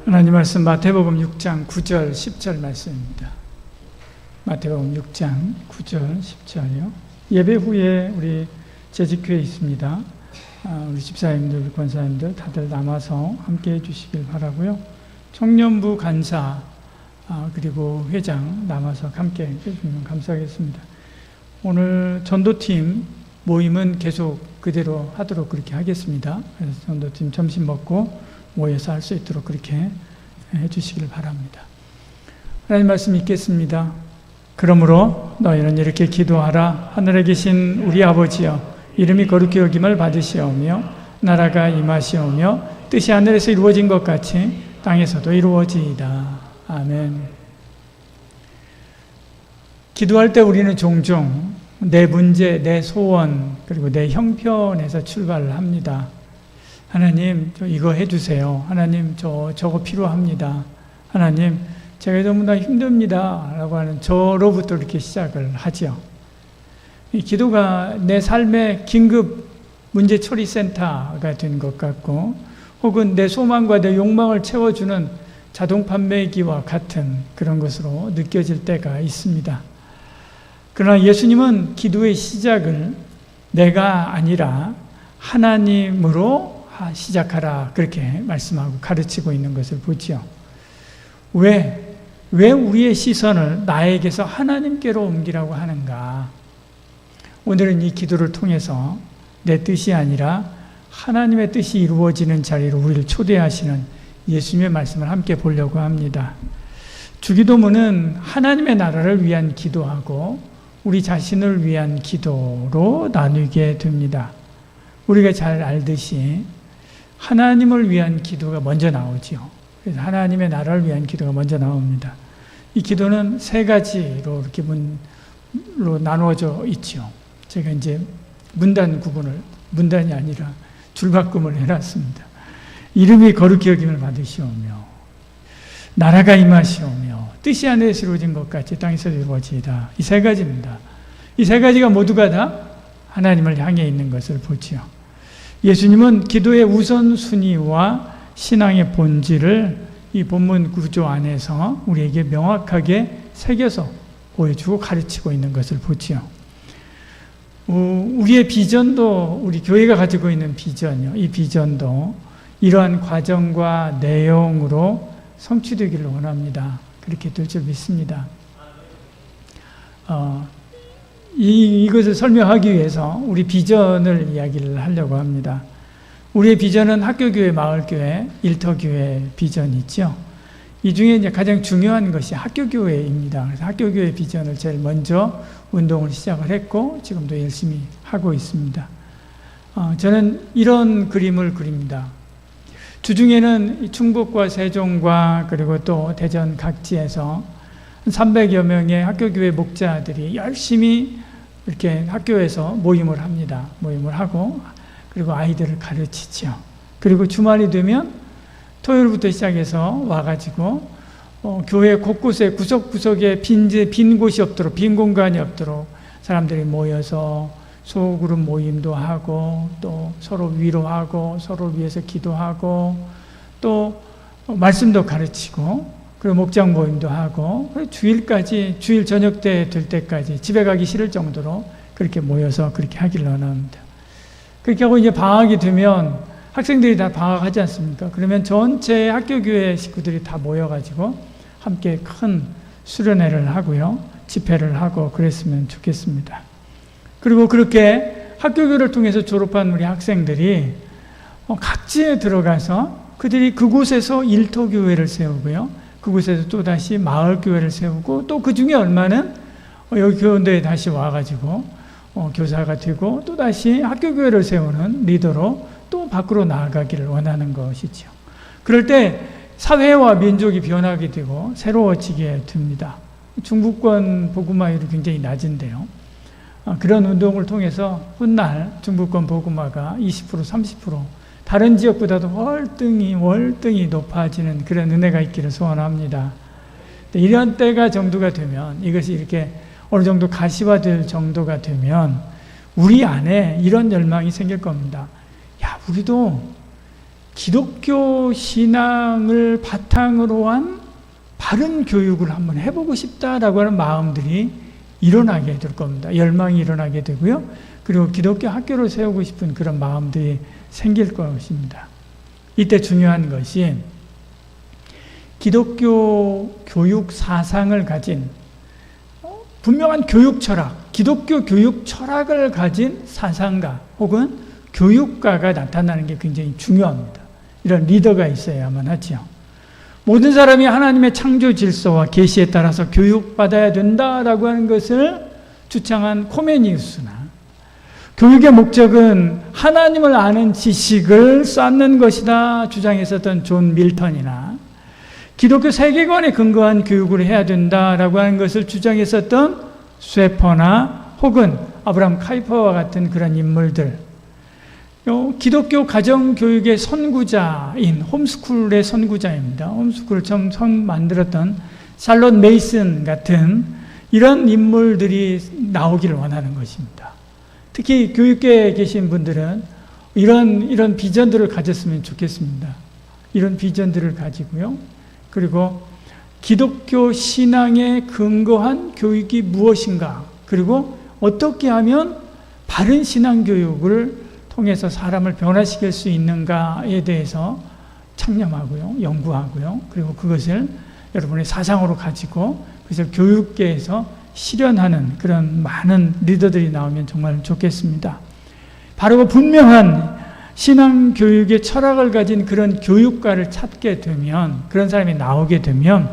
하나님 말씀 마태복음 6장 9절 10절 말씀입니다. 마태복음 6장 9절 10절이요. 예배 후에 우리 재직회에 있습니다. 우리 집사님들, 권사님들 다들 남아서 함께 해주시길 바라고요. 청년부 간사 그리고 회장 남아서 함께 해주시면 감사하겠습니다. 오늘 전도팀 모임은 계속 그대로 하도록 그렇게 하겠습니다. 그래서 전도팀 점심 먹고 모여서 할 수 있도록 그렇게 해주시길 바랍니다. 하나님 말씀 읽겠습니다. 그러므로 너희는 이렇게 기도하라. 하늘에 계신 우리 아버지여, 이름이 거룩히 여김을 받으시오며 나라가 임하시오며 뜻이 하늘에서 이루어진 것 같이 땅에서도 이루어지이다. 아멘. 기도할 때 우리는 종종 내 문제, 내 소원, 그리고 내 형편에서 출발을 합니다. 하나님, 저 이거 해주세요. 하나님, 저거 필요합니다. 하나님, 제가 너무나 힘듭니다. 라고 하는 저로부터 이렇게 시작을 하죠. 이 기도가 내 삶의 긴급 문제 처리 센터가 된 것 같고, 혹은 내 소망과 내 욕망을 채워주는 자동 판매기와 같은 그런 것으로 느껴질 때가 있습니다. 그러나 예수님은 기도의 시작을 내가 아니라 하나님으로 시작하라 그렇게 말씀하고 가르치고 있는 것을 보지요. 왜 우리의 시선을 나에게서 하나님께로 옮기라고 하는가? 오늘은 이 기도를 통해서 내 뜻이 아니라 하나님의 뜻이 이루어지는 자리로 우리를 초대하시는 예수님의 말씀을 함께 보려고 합니다. 주기도문은 하나님의 나라를 위한 기도하고 우리 자신을 위한 기도로 나누게 됩니다. 우리가 잘 알듯이 하나님을 위한 기도가 먼저 나오죠. 그래서 하나님의 나라를 위한 기도가 먼저 나옵니다. 이 기도는 세 가지로 이렇게 문로 나누어져 있죠. 제가 이제 문단이 아니라 줄바꿈을 해놨습니다. 이름이 거룩히 여김을 받으시오며 나라가 임하시오며 뜻이 하늘에서 이루어진 것 같이 땅에서 이루어지이다. 이 세 가지입니다. 이 세 가지가 모두가 다 하나님을 향해 있는 것을 보지요. 예수님은 기도의 우선순위와 신앙의 본질을 이 본문 구조 안에서 우리에게 명확하게 새겨서 보여주고 가르치고 있는 것을 보지요. 우리의 비전도, 우리 교회가 가지고 있는 비전이요. 이 비전도 이러한 과정과 내용으로 성취되기를 원합니다. 그렇게 될 줄 믿습니다. 이것을 설명하기 위해서 우리 비전을 이야기를 하려고 합니다. 우리의 비전은 학교교회, 마을교회, 일터교회 비전이 있죠. 이 중에 이제 가장 중요한 것이 학교교회입니다. 그래서 학교교회 비전을 제일 먼저 운동을 시작을 했고 지금도 열심히 하고 있습니다. 저는 이런 그림을 그립니다. 주중에는 충북과 세종과 그리고 또 대전 각지에서 300여 명의 학교교회 목자들이 열심히 이렇게 학교에서 모임을 합니다. 모임을 하고 그리고 아이들을 가르치죠. 그리고 주말이 되면 토요일부터 시작해서 와가지고 교회 곳곳에 구석구석에 빈 곳이 없도록, 빈 공간이 없도록 사람들이 모여서 소그룹 모임도 하고 또 서로 위로하고 서로를 위해서 기도하고 또 말씀도 가르치고 그리고 목장 모임도 하고 주일 저녁 때 될 때까지 집에 가기 싫을 정도로 그렇게 모여서 그렇게 하기를 원합니다. 그렇게 하고 이제 방학이 되면 학생들이 다 방학하지 않습니까? 그러면 전체 학교교회 식구들이 다 모여가지고 함께 큰 수련회를 하고요. 집회를 하고 그랬으면 좋겠습니다. 그리고 그렇게 학교교회를 통해서 졸업한 우리 학생들이 각지에 들어가서 그들이 그곳에서 일터교회를 세우고요. 그곳에서 또다시 마을교회를 세우고 또 그 중에 얼마는 여기 교원대에 다시 와가지고 교사가 되고 또다시 학교교회를 세우는 리더로 또 밖으로 나아가기를 원하는 것이죠. 그럴 때 사회와 민족이 변하게 되고 새로워지게 됩니다. 중부권 복음화율이 굉장히 낮은데요. 그런 운동을 통해서 훗날 중부권 복음화가 20%, 30% 다른 지역보다도 월등히 높아지는 그런 은혜가 있기를 소원합니다. 이런 때가 정도가 되면 이것이 이렇게 어느 정도 가시화될 정도가 되면 우리 안에 이런 열망이 생길 겁니다. 야, 우리도 기독교 신앙을 바탕으로 한 바른 교육을 한번 해보고 싶다라고 하는 마음들이 일어나게 될 겁니다. 열망이 일어나게 되고요. 그리고 기독교 학교를 세우고 싶은 그런 마음들이 생길 것입니다. 이때 중요한 것이 기독교 교육 사상을 가진 분명한 교육 철학, 기독교 교육 철학을 가진 사상가 혹은 교육가가 나타나는 게 굉장히 중요합니다. 이런 리더가 있어야만 하죠. 모든 사람이 하나님의 창조 질서와 계시에 따라서 교육받아야 된다라고 하는 것을 주창한 코메니우스나 교육의 목적은 하나님을 아는 지식을 쌓는 것이다 주장했었던 존 밀턴이나 기독교 세계관에 근거한 교육을 해야 된다라고 하는 것을 주장했었던 쇠퍼나 혹은 아브라함 카이퍼와 같은 그런 인물들, 기독교 가정교육의 선구자인 홈스쿨의 선구자입니다. 홈스쿨을 처음 만들었던 샬롯 메이슨 같은 이런 인물들이 나오기를 원하는 것입니다. 특히 교육계에 계신 분들은 이런 비전들을 가졌으면 좋겠습니다. 이런 비전들을 가지고요. 그리고 기독교 신앙에 근거한 교육이 무엇인가, 그리고 어떻게 하면 바른 신앙 교육을 통해서 사람을 변화시킬 수 있는가에 대해서 창념하고요, 연구하고요. 그리고 그것을 여러분의 사상으로 가지고 그것을 교육계에서 실현하는 그런 많은 리더들이 나오면 정말 좋겠습니다. 바로 분명한 신앙교육의 철학을 가진 그런 교육가를 찾게 되면, 그런 사람이 나오게 되면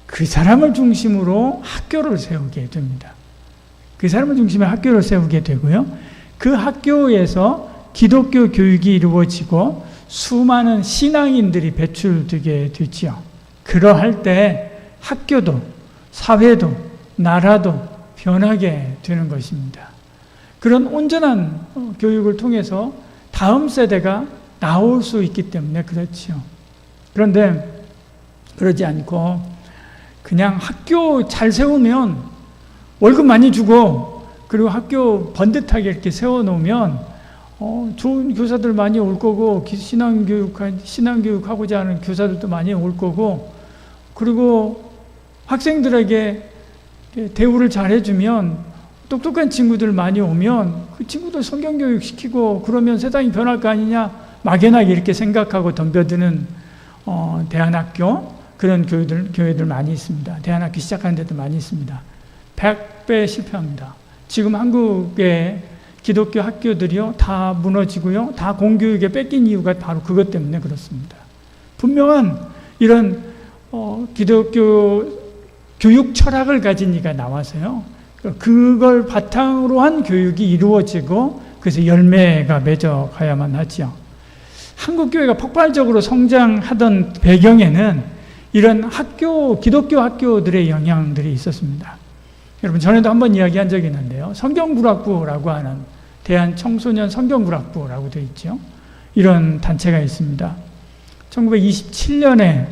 그 사람을 중심으로 학교를 세우게 됩니다. 그 사람을 중심으로 학교를 세우게 되고요. 그 학교에서 기독교 교육이 이루어지고 수많은 신앙인들이 배출되게 되지요. 그러할 때 학교도 사회도 나라도 변하게 되는 것입니다. 그런 온전한 교육을 통해서 다음 세대가 나올 수 있기 때문에 그렇지요. 그런데 그러지 않고 그냥 학교 잘 세우면 월급 많이 주고 그리고 학교 번듯하게 이렇게 세워놓으면 좋은 교사들 많이 올 거고 신앙교육하고자 하는 교사들도 많이 올 거고, 그리고 학생들에게 대우를 잘 해주면 똑똑한 친구들 많이 오면 그 친구들 성경교육 시키고 그러면 세상이 변할 거 아니냐, 막연하게 이렇게 생각하고 덤벼드는 대안학교, 그런 교회들 많이 있습니다. 대안학교 시작하는 데도 많이 있습니다. 100배 실패합니다. 지금 한국의 기독교 학교들이요 다 무너지고요, 다 공교육에 뺏긴 이유가 바로 그것 때문에 그렇습니다. 분명한 이런 기독교 교육 철학을 가진 이가 나와서요, 그걸 바탕으로 한 교육이 이루어지고 그래서 열매가 맺어 가야만 하죠. 한국 교회가 폭발적으로 성장하던 배경에는 이런 학교, 기독교 학교들의 영향들이 있었습니다. 여러분, 전에도 한번 이야기한 적이 있는데요, 성경구락부라고 하는 대한청소년 성경구락부라고 되어 있죠. 이런 단체가 있습니다. 1927년에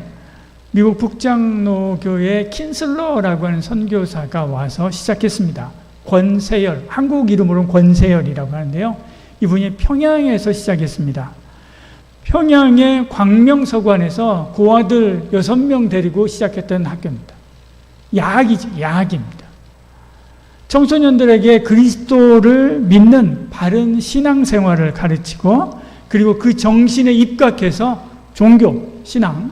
미국 북장로교회 킨슬러라고 하는 선교사가 와서 시작했습니다. 권세열, 한국 이름으로는 권세열이라고 하는데요, 이분이 평양에서 시작했습니다. 평양의 광명서관에서 고아들 6명 데리고 시작했던 학교입니다. 야학이죠, 야학입니다. 청소년들에게 그리스도를 믿는 바른 신앙생활을 가르치고, 그리고 그 정신에 입각해서 종교, 신앙,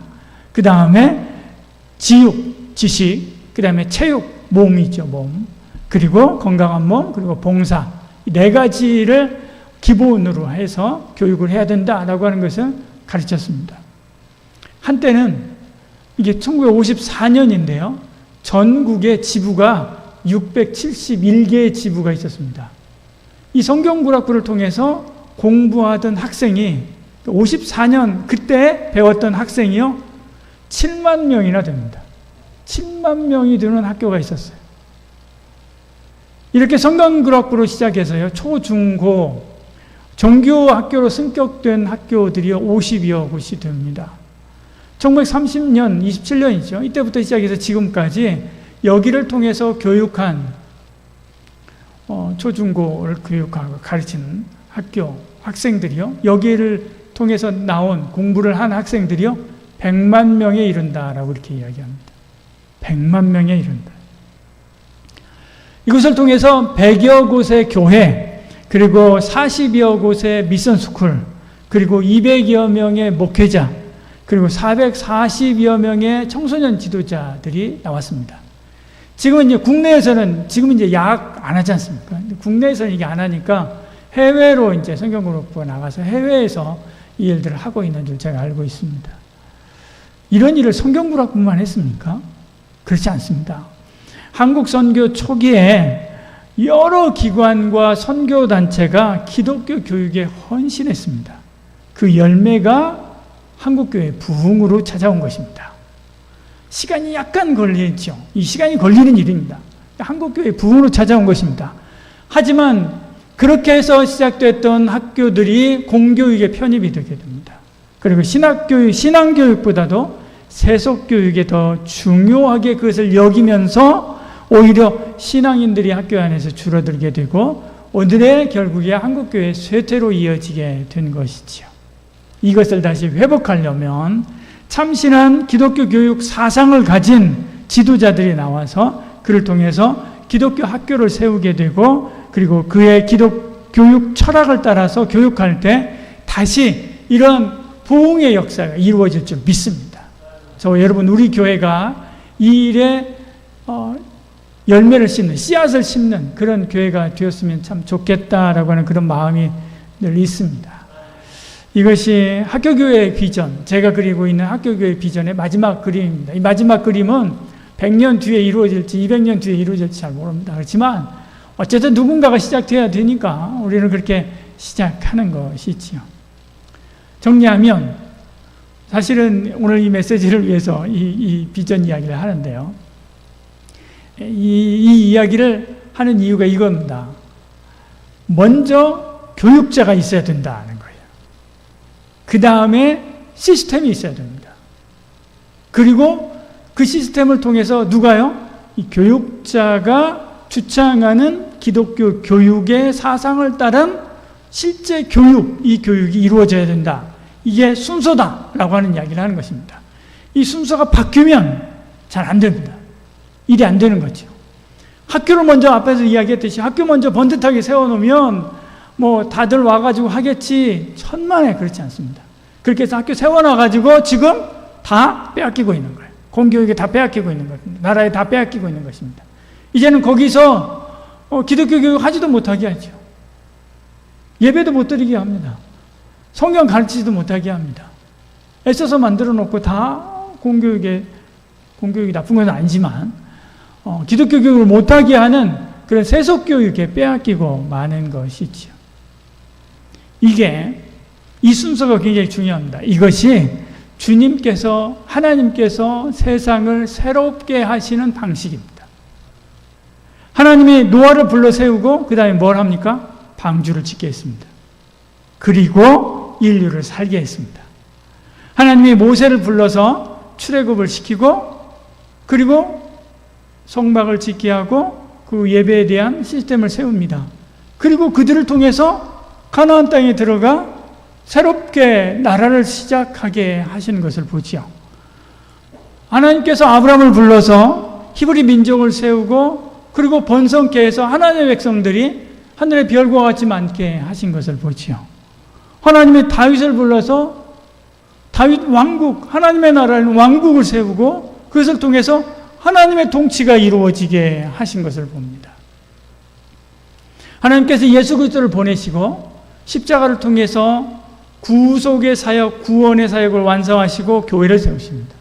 그 다음에 지육, 지식, 그 다음에 체육, 몸이죠, 몸. 그리고 건강한 몸, 그리고 봉사. 이 4가지를 기본으로 해서 교육을 해야 된다라고 하는 것을 가르쳤습니다. 한때는 이게 1954년인데요. 전국에 지부가 671개의 지부가 있었습니다. 이 성경구락부를 통해서 공부하던 학생이 54년 그때 배웠던 학생이요 7만 명이나 됩니다. 7만 명이 되는 학교가 있었어요. 이렇게 성경구락부로 시작해서요, 초, 중, 고 정규 학교로 승격된 학교들이 50여 곳이 됩니다. 1930년, 27년이죠. 이때부터 시작해서 지금까지 여기를 통해서 교육한 초, 중, 고를 교육하고 가르치는 학교, 학생들이요, 여기를 통해서 나온 공부를 한 학생들이요 100만 명에 이른다라고 이렇게 이야기합니다. 100만 명에 이른다. 이것을 통해서 100여 곳의 교회, 그리고 40여 곳의 미션 스쿨, 그리고 200여 명의 목회자, 그리고 440여 명의 청소년 지도자들이 나왔습니다. 지금은 이제 국내에서는 지금은 이제 약 안 하지 않습니까? 국내에서는 이게 안 하니까 해외로 이제 성경그룹부가 나가서 해외에서 이 일들을 하고 있는 줄 제가 알고 있습니다. 이런 일을 성경구락부만 했습니까? 그렇지 않습니다. 한국 선교 초기에 여러 기관과 선교단체가 기독교 교육에 헌신했습니다. 그 열매가 한국교회 부흥으로 찾아온 것입니다. 시간이 약간 걸리죠. 이 시간이 걸리는 일입니다. 한국교회 부흥으로 찾아온 것입니다. 하지만 그렇게 해서 시작됐던 학교들이 공교육에 편입이 되게 됩니다. 그리고 신앙교육보다도 세속교육에 더 중요하게 그것을 여기면서 오히려 신앙인들이 학교 안에서 줄어들게 되고 오늘의 결국에 한국교회 쇠퇴로 이어지게 된 것이지요. 이것을 다시 회복하려면 참신한 기독교 교육 사상을 가진 지도자들이 나와서 그를 통해서 기독교 학교를 세우게 되고 그리고 그의 교육 철학을 따라서 교육할 때 다시 이런 부흥의 역사가 이루어질 줄 믿습니다. 여러분 우리 교회가 이 일에 열매를 심는, 씨앗을 심는 그런 교회가 되었으면 참 좋겠다라고 하는 그런 마음이 늘 있습니다. 이것이 학교교회의 비전, 제가 그리고 있는 학교교회 비전의 마지막 그림입니다. 이 마지막 그림은 100년 뒤에 이루어질지 200년 뒤에 이루어질지 잘 모릅니다. 그렇지만 어쨌든 누군가가 시작돼야 되니까 우리는 그렇게 시작하는 것이지요. 정리하면 사실은 오늘 이 메시지를 위해서 이 비전 이야기를 하는데요. 이 이야기를 하는 이유가 이겁니다. 먼저 교육자가 있어야 된다는 거예요. 그 다음에 시스템이 있어야 됩니다. 그리고 그 시스템을 통해서 누가요? 이 교육자가 주창하는 기독교 교육의 사상을 따른 실제 교육, 이 교육이 이루어져야 된다. 이게 순서다라고 하는 이야기를 하는 것입니다. 이 순서가 바뀌면 잘 안 됩니다. 일이 안 되는 거죠. 학교를 먼저 앞에서 이야기했듯이 학교 먼저 번듯하게 세워놓으면 뭐 다들 와가지고 하겠지. 천만에 그렇지 않습니다. 그렇게 해서 학교 세워놔가지고 지금 다 빼앗기고 있는 거예요. 공교육에 다 빼앗기고 있는 것입니다. 나라에 다 빼앗기고 있는 것입니다. 이제는 거기서 기독교 교육 하지도 못하게 하죠. 예배도 못 드리게 합니다. 성경 가르치지도 못하게 합니다. 애써서 만들어 놓고 다 공교육이 나쁜 건 아니지만 기독교 교육을 못하게 하는 그런 세속 교육에 빼앗기고 마는 것이죠. 이 순서가 굉장히 중요합니다. 이것이 하나님께서 세상을 새롭게 하시는 방식입니다. 하나님이 노아를 불러 세우고 그 다음에 뭘 합니까? 방주를 짓게 했습니다. 그리고 인류를 살게 했습니다. 하나님이 모세를 불러서 출애굽을 시키고 그리고 성막을 짓게 하고 그 예배에 대한 시스템을 세웁니다. 그리고 그들을 통해서 가나안 땅에 들어가 새롭게 나라를 시작하게 하시는 것을 보지요. 하나님께서 아브라함을 불러서 히브리 민족을 세우고 그리고 번성케 해서 하나님의 백성들이 하늘의 별과 같이 많게 하신 것을 보지요. 하나님이 다윗을 불러서 다윗 왕국, 하나님의 나라는 왕국을 세우고 그것을 통해서 하나님의 통치가 이루어지게 하신 것을 봅니다. 하나님께서 예수 그리스도를 보내시고 십자가를 통해서 구속의 사역, 구원의 사역을 완성하시고 교회를 세우십니다.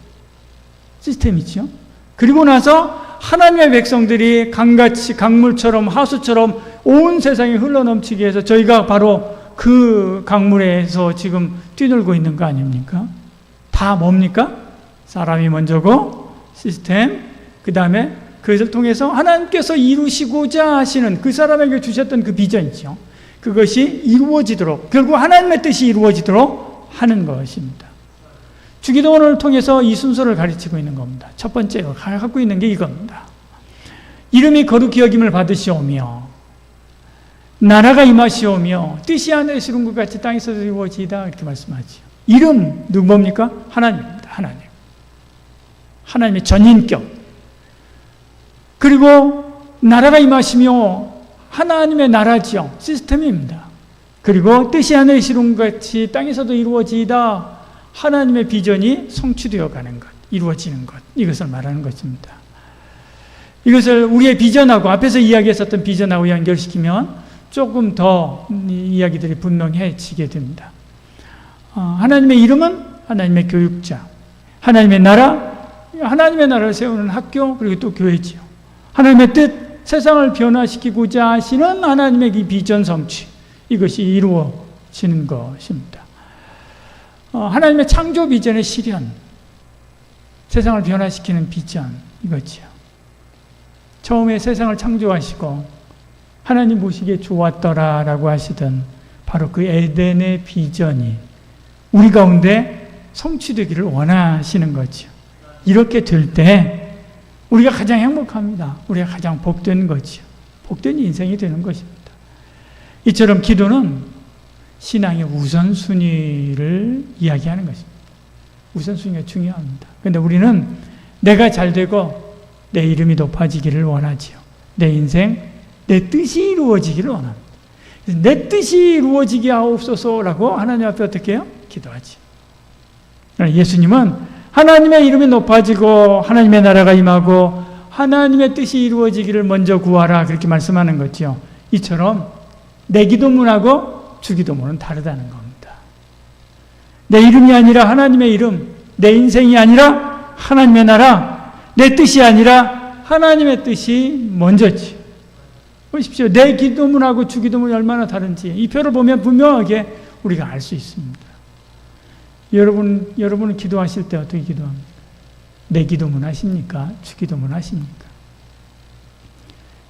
시스템이죠. 그리고 나서 하나님의 백성들이 강같이 강물처럼 하수처럼 온 세상에 흘러넘치게 해서 저희가 바로 그 강물에서 지금 뛰놀고 있는 거 아닙니까? 다 뭡니까? 사람이 먼저고 시스템, 그 다음에 그것을 통해서 하나님께서 이루시고자 하시는 그 사람에게 주셨던 그 비전이죠. 그것이 이루어지도록, 결국 하나님의 뜻이 이루어지도록 하는 것입니다. 주기도원을 통해서 이 순서를 가르치고 있는 겁니다. 첫 번째로 갖고 있는 게 이겁니다. 이름이 거룩히 여김을 받으시오며 나라가 임하시오며 뜻이 하늘에서 이룬 것 같이 땅에서도 이루어지이다 이렇게 말씀하죠. 이름 누구 뭡니까? 하나님입니다. 하나님. 하나님의 전인격. 그리고 나라가 임하시며 하나님의 나라지요. 시스템입니다. 그리고 뜻이 하늘에서 이룬 것 같이 땅에서도 이루어지이다. 하나님의 비전이 성취되어 가는 것, 이루어지는 것, 이것을 말하는 것입니다. 이것을 우리의 비전하고 앞에서 이야기했었던 비전하고 연결시키면 조금 더 이야기들이 분명해지게 됩니다. 하나님의 이름은 하나님의 교육자, 하나님의 나라를 세우는 학교, 그리고 또 교회지요. 하나님의 뜻, 세상을 변화시키고자 하시는 하나님의 이 비전 성취, 이것이 이루어지는 것입니다. 하나님의 창조 비전의 실현, 세상을 변화시키는 비전, 이거지요. 처음에 세상을 창조하시고 하나님 보시기에 좋았더라라고 하시던 바로 그 에덴의 비전이 우리 가운데 성취되기를 원하시는 거죠. 이렇게 될 때 우리가 가장 행복합니다. 우리가 가장 복된 거죠. 복된 인생이 되는 것입니다. 이처럼 기도는 신앙의 우선순위를 이야기하는 것입니다. 우선순위가 중요합니다. 그런데 우리는 내가 잘 되고 내 이름이 높아지기를 원하지요. 내 인생, 내 뜻이 이루어지기를 원합니다. 내 뜻이 이루어지게 하옵소서라고 하나님 앞에 어떻게 해요? 기도하지. 예수님은 하나님의 이름이 높아지고 하나님의 나라가 임하고 하나님의 뜻이 이루어지기를 먼저 구하라 그렇게 말씀하는 거죠. 이처럼 내 기도문하고 주 기도문은 다르다는 겁니다. 내 이름이 아니라 하나님의 이름, 내 인생이 아니라 하나님의 나라, 내 뜻이 아니라 하나님의 뜻이 먼저지. 보십시오. 내 기도문하고 주 기도문이 얼마나 다른지 이 표를 보면 분명하게 우리가 알 수 있습니다. 여러분은 기도하실 때 어떻게 기도합니까? 내 기도문 하십니까? 주 기도문 하십니까?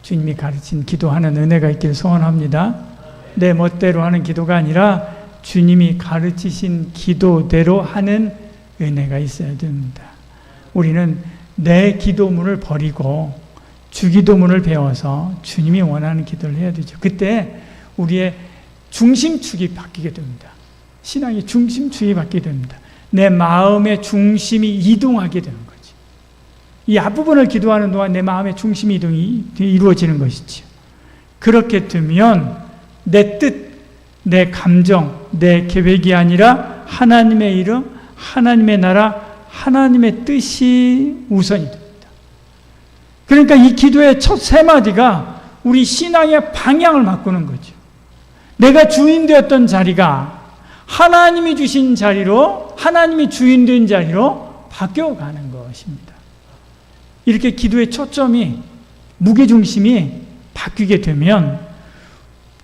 주님이 가르친 기도하는 은혜가 있기를 소원합니다. 내 멋대로 하는 기도가 아니라 주님이 가르치신 기도대로 하는 은혜가 있어야 됩니다. 우리는 내 기도문을 버리고 주 기도문을 배워서 주님이 원하는 기도를 해야 되죠. 그때 우리의 중심축이 바뀌게 됩니다. 신앙의 중심축이 바뀌게 됩니다. 내 마음의 중심이 이동하게 되는 거지. 이 앞부분을 기도하는 동안 내 마음의 중심 이동이 이루어지는 것이죠. 그렇게 되면 내 뜻, 내 감정, 내 계획이 아니라 하나님의 이름, 하나님의 나라, 하나님의 뜻이 우선이 됩니다. 그러니까 이 기도의 첫 세 마디가 우리 신앙의 방향을 바꾸는 거죠. 내가 주인 되었던 자리가 하나님이 주신 자리로, 하나님이 주인 된 자리로 바뀌어가는 것입니다. 이렇게 기도의 초점이, 무게중심이 바뀌게 되면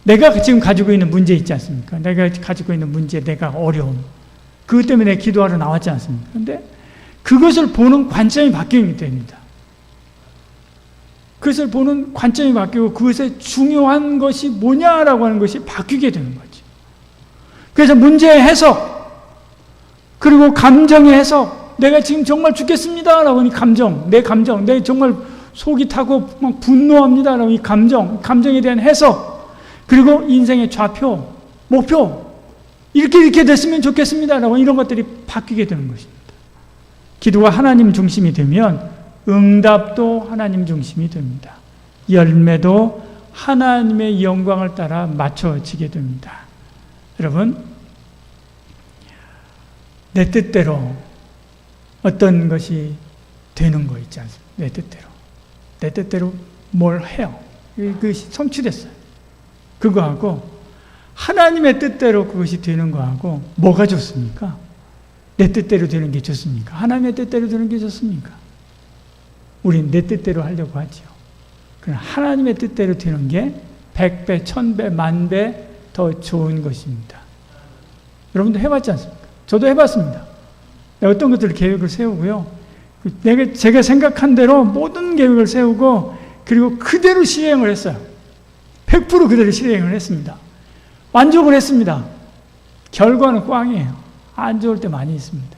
내가 지금 가지고 있는 문제 있지 않습니까? 내가 가지고 있는 문제, 내가 어려움, 그것 때문에 기도하러 나왔지 않습니까? 그런데 그것을 보는 관점이 바뀌게 됩니다. 그것을 보는 관점이 바뀌고 그것의 중요한 것이 뭐냐라고 하는 것이 바뀌게 되는 거죠. 그래서 문제의 해석, 그리고 감정의 해석, 내가 지금 정말 죽겠습니다 라고 하는 내 감정, 내 정말 속이 타고 막 분노합니다 라고 이 감정에 대한 해석, 그리고 인생의 좌표, 목표, 이렇게 됐으면 좋겠습니다 라고 이런 것들이 바뀌게 되는 것입니다. 기도가 하나님 중심이 되면 응답도 하나님 중심이 됩니다. 열매도 하나님의 영광을 따라 맞춰지게 됩니다. 여러분, 내 뜻대로 어떤 것이 되는 거 있지 않습니까? 내 뜻대로 뭘 해요. 그것이 성취됐어요. 그거하고 하나님의 뜻대로 그것이 되는 거하고 뭐가 좋습니까? 내 뜻대로 되는 게 좋습니까? 하나님의 뜻대로 되는 게 좋습니까? 우리는 내 뜻대로 하려고 하죠. 그러나 하나님의 뜻대로 되는 게 100배, 1000배, 10,000배 더 좋은 것입니다. 여러분도 해봤지 않습니까? 저도 해봤습니다. 어떤 것들을 계획을 세우고요. 제가 생각한 대로 모든 계획을 세우고 그리고 그대로 실행을 했어요. 100% 그대로 실행을 했습니다. 만족을 했습니다. 결과는 꽝이에요. 안 좋을 때 많이 있습니다.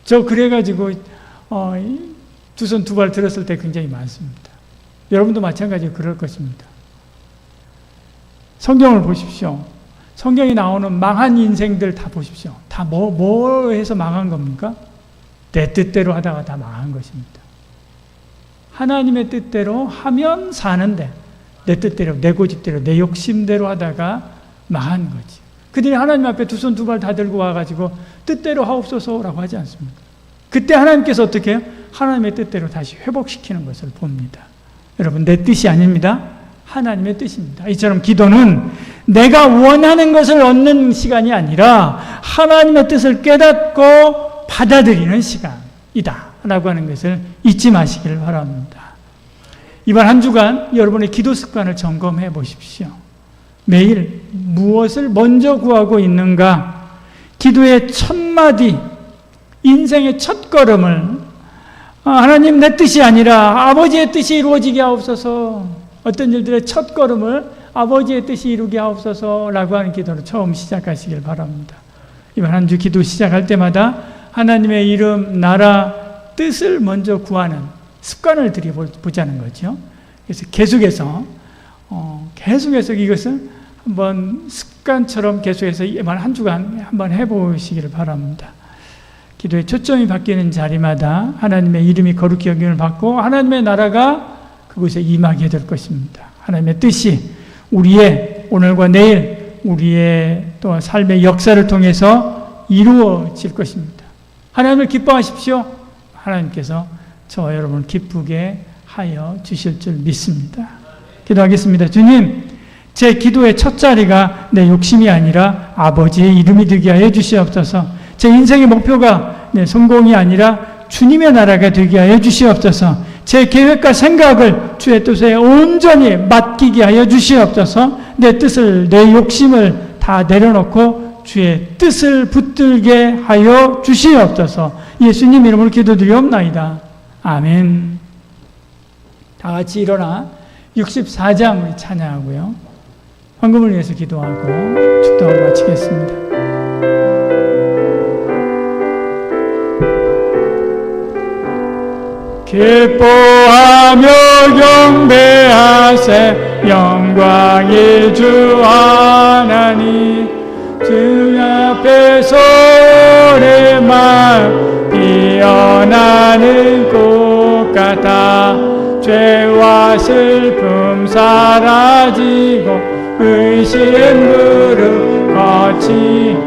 저 그래가지고 두 손 두 발 들었을 때 굉장히 많습니다. 여러분도 마찬가지로 그럴 것입니다. 성경을 보십시오. 성경에 나오는 망한 인생들 다 보십시오. 다 뭐 해서 망한 겁니까? 내 뜻대로 하다가 다 망한 것입니다. 하나님의 뜻대로 하면 사는데 내 뜻대로, 내 고집대로, 내 욕심대로 하다가 망한 거지. 그들이 하나님 앞에 두 손 두 발 다 들고 와가지고 뜻대로 하옵소서라고 하지 않습니까? 그때 하나님께서 어떻게 해요? 하나님의 뜻대로 다시 회복시키는 것을 봅니다. 여러분, 내 뜻이 아닙니다. 하나님의 뜻입니다. 이처럼 기도는 내가 원하는 것을 얻는 시간이 아니라 하나님의 뜻을 깨닫고 받아들이는 시간이다 라고 하는 것을 잊지 마시기를 바랍니다. 이번 한 주간 여러분의 기도 습관을 점검해 보십시오. 매일 무엇을 먼저 구하고 있는가? 기도의 첫 마디, 인생의 첫 걸음을 하나님 내 뜻이 아니라 아버지의 뜻이 이루어지게 하옵소서, 어떤 일들의 첫 걸음을 아버지의 뜻이 이루게 하옵소서라고 하는 기도를 처음 시작하시길 바랍니다. 이번 한 주 기도 시작할 때마다 하나님의 이름, 나라, 뜻을 먼저 구하는 습관을 들여보자는 거죠. 그래서 계속해서 이것을 한번 습관처럼 계속해서 이번 한 주간 한번 해보시기를 바랍니다. 기도의 초점이 바뀌는 자리마다 하나님의 이름이 거룩히 여김을 받고 하나님의 나라가 그곳에 임하게 될 것입니다. 하나님의 뜻이 우리의 오늘과 내일, 우리의 또 삶의 역사를 통해서 이루어질 것입니다. 하나님을 기뻐하십시오. 하나님께서 저와 여러분을 기쁘게 하여 주실 줄 믿습니다. 기도하겠습니다. 주님, 제 기도의 첫 자리가 내 욕심이 아니라 아버지의 이름이 되게 하여 주시옵소서. 제 인생의 목표가 내 성공이 아니라 주님의 나라가 되게 하여 주시옵소서. 제 계획과 생각을 주의 뜻에 온전히 맡기게 하여 주시옵소서. 내 뜻을, 내 욕심을 다 내려놓고 주의 뜻을 붙들게 하여 주시옵소서. 예수님 이름으로 기도드리옵나이다. 아멘. 다 같이 일어나 64장 우리 찬양하고요. 헌금을 위해서 기도하고 축도하고 마치겠습니다. 기뻐하며 경배하세 영광의 주 하나님, 주 앞에서 오랜만 피어나는 꽃 같아 죄와 슬픔 사라지고 의심 무릎 거치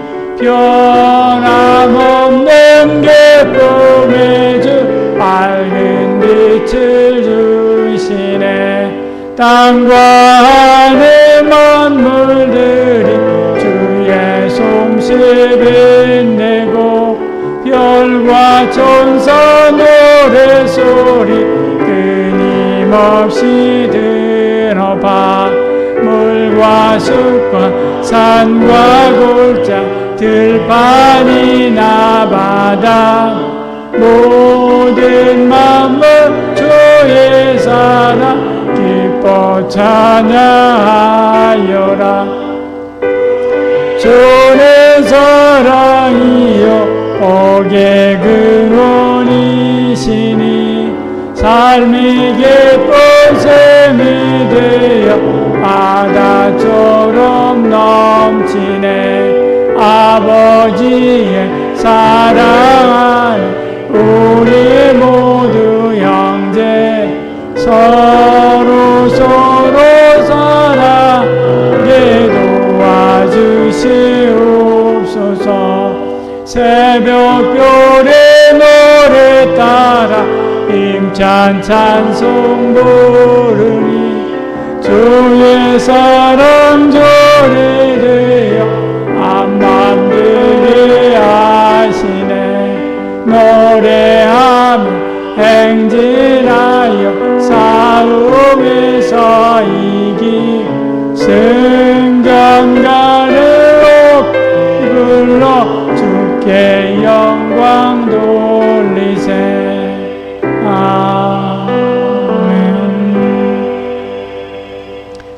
변함없는 기쁨의 주 밝은 빛을 주시네. 땅과 하늘 만물들이 주의 솜씨 빛내고 별과 천사 노래소리 끊임없이 들어봐. 물과 숲과 산과 골짜 들판이나 바다 모든 만물 주의 사랑 기뻐 찬양하여라. 주는 사랑이요 복의 근원이시니 삶이 기쁜 샘이 되어 바다처럼 넘치네. 아버지의 사랑하는 우리 모두 형제 서로 사랑하게 도와주시옵소서. 새벽별의 노래 따라 힘찬 찬송 부르니 주의 사랑 조리되어 암만 되게 하시네. 노래하며 행진하여 싸움에서 이기 승강가를 불러 주께 영광 돌리세.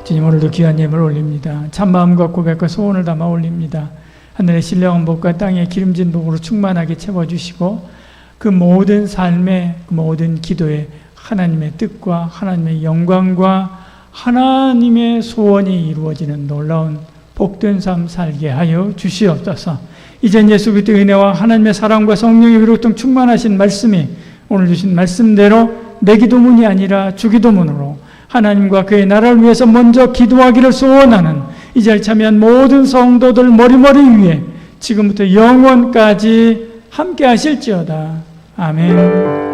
주님, 오늘도 귀한 예물 올립니다. 참마음과 고백과 소원을 담아 올립니다. 하늘의 신령한 복과 땅의 기름진 복으로 충만하게 채워주시고 그 모든 삶의, 그 모든 기도에 하나님의 뜻과 하나님의 영광과 하나님의 소원이 이루어지는 놀라운 복된 삶 살게 하여 주시옵소서. 이젠 예수 그리스도의 은혜와 하나님의 사랑과 성령의 위로통 충만하신 말씀이 오늘 주신 말씀대로 내 기도문이 아니라 주 기도문으로 하나님과 그의 나라를 위해서 먼저 기도하기를 소원하는 이 자리에 참여한 모든 성도들 머리머리 위에 지금부터 영원까지 함께 하실지어다. 아멘.